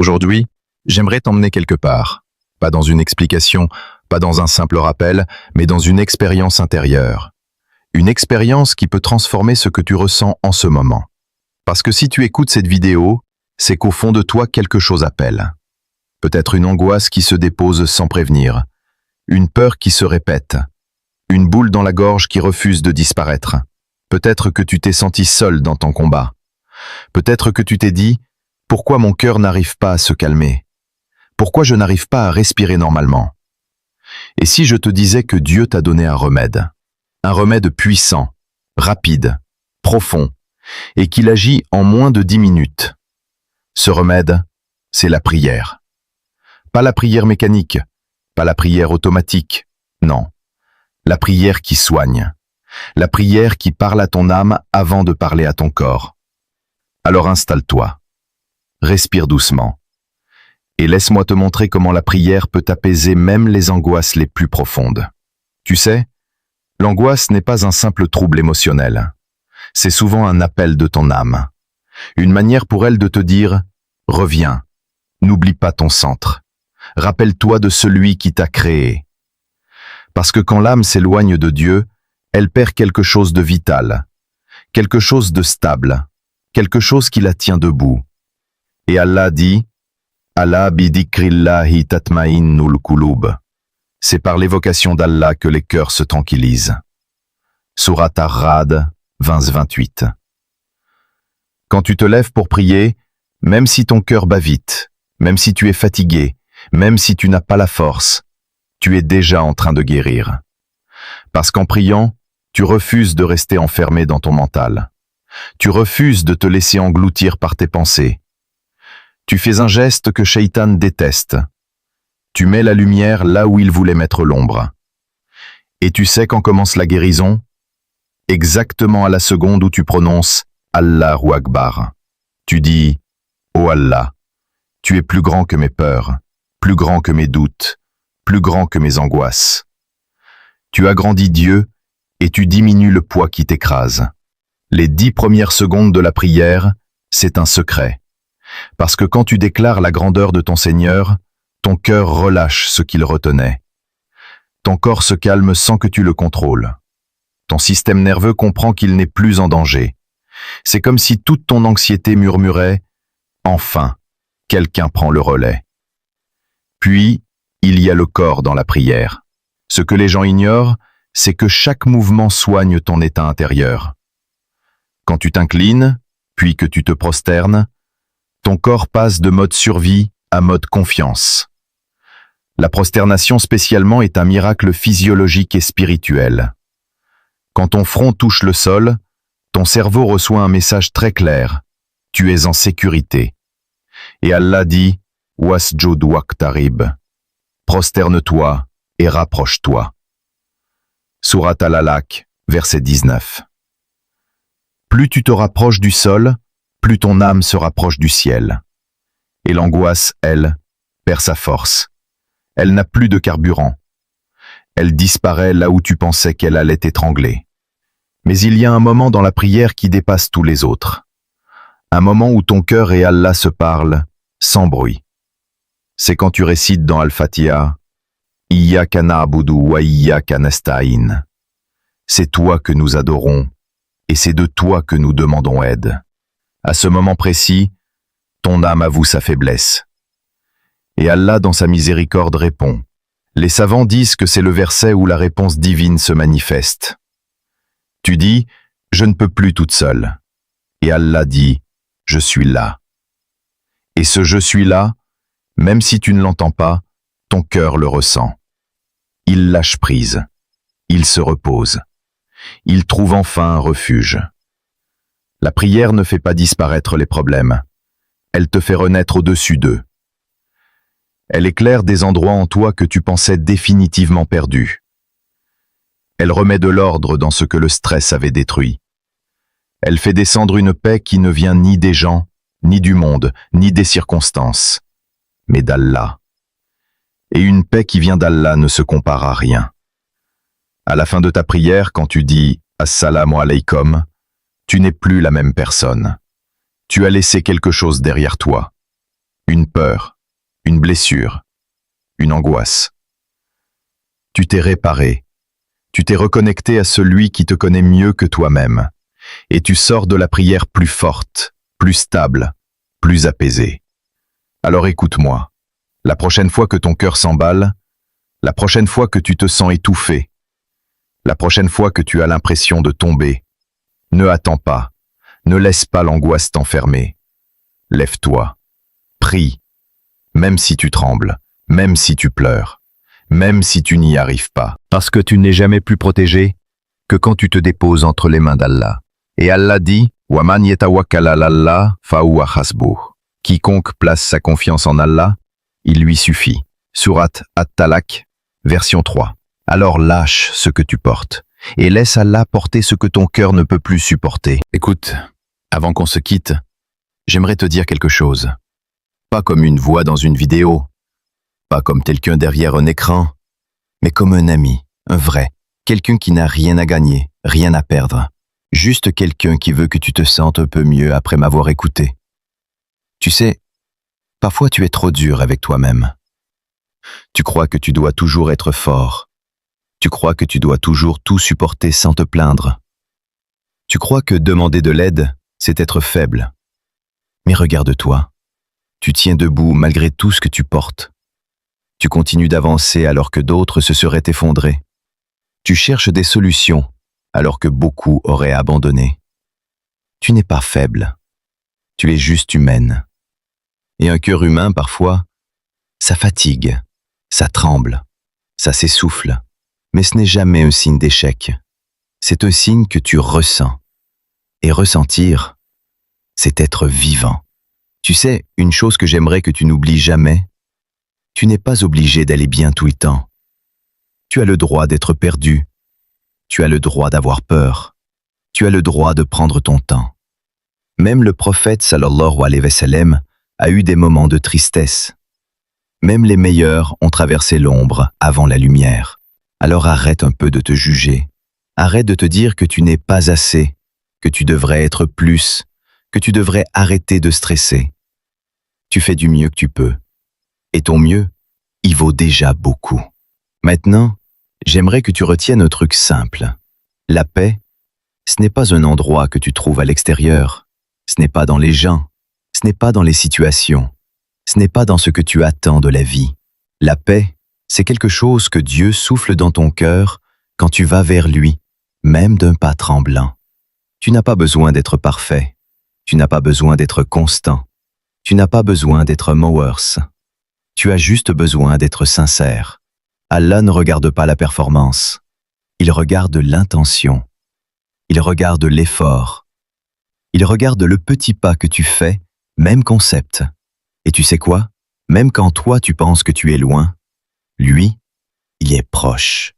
Aujourd'hui, j'aimerais t'emmener quelque part. Pas dans une explication, pas dans un simple rappel, mais dans une expérience intérieure. Une expérience qui peut transformer ce que tu ressens en ce moment. Parce que si tu écoutes cette vidéo, c'est qu'au fond de toi quelque chose appelle. Peut-être une angoisse qui se dépose sans prévenir, une peur qui se répète, une boule dans la gorge qui refuse de disparaître. Peut-être que tu t'es senti seul dans ton combat. Peut-être que tu t'es dit « Pourquoi mon cœur n'arrive pas à se calmer ? Pourquoi je n'arrive pas à respirer normalement ?» Et si je te disais que Dieu t'a donné un remède puissant, rapide, profond, et qu'il agit en moins de 10 minutes. Ce remède, c'est la prière. Pas la prière mécanique, pas la prière automatique, non. La prière qui soigne. La prière qui parle à ton âme avant de parler à ton corps. Alors installe-toi. Respire doucement. Et laisse-moi te montrer comment la prière peut apaiser même les angoisses les plus profondes. Tu sais, l'angoisse n'est pas un simple trouble émotionnel. C'est souvent un appel de ton âme. Une manière pour elle de te dire « Reviens, n'oublie pas ton centre. Rappelle-toi de celui qui t'a créé. » Parce que quand l'âme s'éloigne de Dieu, elle perd quelque chose de vital, quelque chose de stable, quelque chose qui la tient debout. Et Allah dit « Allah bidikrillahi tatma'innul qulub » C'est par l'évocation d'Allah que les cœurs se tranquillisent. Sourate Ar-Ra'd, 20-28. Quand tu te lèves pour prier, même si ton cœur bat vite, même si tu es fatigué, même si tu n'as pas la force, tu es déjà en train de guérir. Parce qu'en priant, tu refuses de rester enfermé dans ton mental. Tu refuses de te laisser engloutir par tes pensées. Tu fais un geste que Shaitan déteste. Tu mets la lumière là où il voulait mettre l'ombre. Et tu sais quand commence la guérison ? Exactement à la seconde où tu prononces Allahu Akbar. Tu dis « Oh Allah, tu es plus grand que mes peurs, plus grand que mes doutes, plus grand que mes angoisses. Tu agrandis Dieu et tu diminues le poids qui t'écrase. Les 10 premières secondes de la prière, c'est un secret. Parce que quand tu déclares la grandeur de ton Seigneur, ton cœur relâche ce qu'il retenait. Ton corps se calme sans que tu le contrôles. Ton système nerveux comprend qu'il n'est plus en danger. C'est comme si toute ton anxiété murmurait « Enfin, quelqu'un prend le relais ». Puis, il y a le corps dans la prière. Ce que les gens ignorent, c'est que chaque mouvement soigne ton état intérieur. Quand tu t'inclines, puis que tu te prosternes, ton corps passe de mode survie à mode confiance. La prosternation spécialement est un miracle physiologique et spirituel. Quand ton front touche le sol, ton cerveau reçoit un message très clair. Tu es en sécurité. Et Allah dit « Wasjud waqtarib » Prosterne-toi et rapproche-toi. Sourate Al-Alaq, verset 19. Plus tu te rapproches du sol, plus ton âme se rapproche du ciel. Et l'angoisse, elle, perd sa force. Elle n'a plus de carburant. Elle disparaît là où tu pensais qu'elle allait t'étrangler. Mais il y a un moment dans la prière qui dépasse tous les autres. Un moment où ton cœur et Allah se parlent sans bruit. C'est quand tu récites dans Al-Fatiha « Iyyaka na'budu wa iyyaka nasta'in » C'est toi que nous adorons et c'est de toi que nous demandons aide. À ce moment précis, ton âme avoue sa faiblesse. Et Allah, dans sa miséricorde, répond. Les savants disent que c'est le verset où la réponse divine se manifeste. Tu dis « Je ne peux plus toute seule ». Et Allah dit « Je suis là ». Et ce « Je suis là », même si tu ne l'entends pas, ton cœur le ressent. Il lâche prise. Il se repose. Il trouve enfin un refuge. La prière ne fait pas disparaître les problèmes. Elle te fait renaître au-dessus d'eux. Elle éclaire des endroits en toi que tu pensais définitivement perdus. Elle remet de l'ordre dans ce que le stress avait détruit. Elle fait descendre une paix qui ne vient ni des gens, ni du monde, ni des circonstances, mais d'Allah. Et une paix qui vient d'Allah ne se compare à rien. À la fin de ta prière, quand tu dis « Assalamu alaykum », tu n'es plus la même personne. Tu as laissé quelque chose derrière toi. une peur, une blessure, une angoisse. Tu t'es réparé, tu t'es reconnecté à celui qui te connaît mieux que toi-même, et tu sors de la prière plus forte, plus stable, plus apaisée. Alors écoute-moi, la prochaine fois que ton cœur s'emballe, la prochaine fois que tu te sens étouffé, la prochaine fois que tu as l'impression de tomber, ne attends pas, ne laisse pas l'angoisse t'enfermer. Lève-toi, prie, même si tu trembles, même si tu pleures, même si tu n'y arrives pas. Parce que tu n'es jamais plus protégé que quand tu te déposes entre les mains d'Allah. Et Allah dit, وَمَنْ يَتَوَكَّلَ عَلَى اللَّهِ فَهُوَ حَسْبُهُ. Quiconque place sa confiance en Allah, il lui suffit. Sourate At-Talaq, version 3. Alors lâche ce que tu portes et laisse Allah porter ce que ton cœur ne peut plus supporter. Écoute, avant qu'on se quitte, j'aimerais te dire quelque chose. Pas comme une voix dans une vidéo, pas comme quelqu'un derrière un écran, mais comme un ami, un vrai, quelqu'un qui n'a rien à gagner, rien à perdre. Juste quelqu'un qui veut que tu te sentes un peu mieux après m'avoir écouté. Tu sais, parfois tu es trop dur avec toi-même. Tu crois que tu dois toujours être fort. Tu crois que tu dois toujours tout supporter sans te plaindre. Tu crois que demander de l'aide, c'est être faible. Mais regarde-toi. Tu tiens debout malgré tout ce que tu portes. Tu continues d'avancer alors que d'autres se seraient effondrés. Tu cherches des solutions alors que beaucoup auraient abandonné. Tu n'es pas faible. Tu es juste humaine. Et un cœur humain, parfois, ça fatigue, ça tremble, ça s'essouffle. Mais ce n'est jamais un signe d'échec. C'est un signe que tu ressens. Et ressentir, c'est être vivant. Tu sais, une chose que j'aimerais que tu n'oublies jamais, tu n'es pas obligé d'aller bien tout le temps. Tu as le droit d'être perdu. Tu as le droit d'avoir peur. Tu as le droit de prendre ton temps. Même le prophète sallallahu alayhi wa sallam a eu des moments de tristesse. Même les meilleurs ont traversé l'ombre avant la lumière. Alors arrête un peu de te juger. Arrête de te dire que tu n'es pas assez, que tu devrais être plus, que tu devrais arrêter de stresser. Tu fais du mieux que tu peux. Et ton mieux, il vaut déjà beaucoup. Maintenant, j'aimerais que tu retiennes un truc simple. La paix, ce n'est pas un endroit que tu trouves à l'extérieur. Ce n'est pas dans les gens. Ce n'est pas dans les situations. Ce n'est pas dans ce que tu attends de la vie. La paix, c'est quelque chose que Dieu souffle dans ton cœur quand tu vas vers lui, même d'un pas tremblant. Tu n'as pas besoin d'être parfait. Tu n'as pas besoin d'être constant. Tu n'as pas besoin d'être Mowers. Tu as juste besoin d'être sincère. Allah ne regarde pas la performance. Il regarde l'intention. Il regarde l'effort. Il regarde le petit pas que tu fais, même concept. Et tu sais quoi? Même quand toi tu penses que tu es loin, lui, il est proche.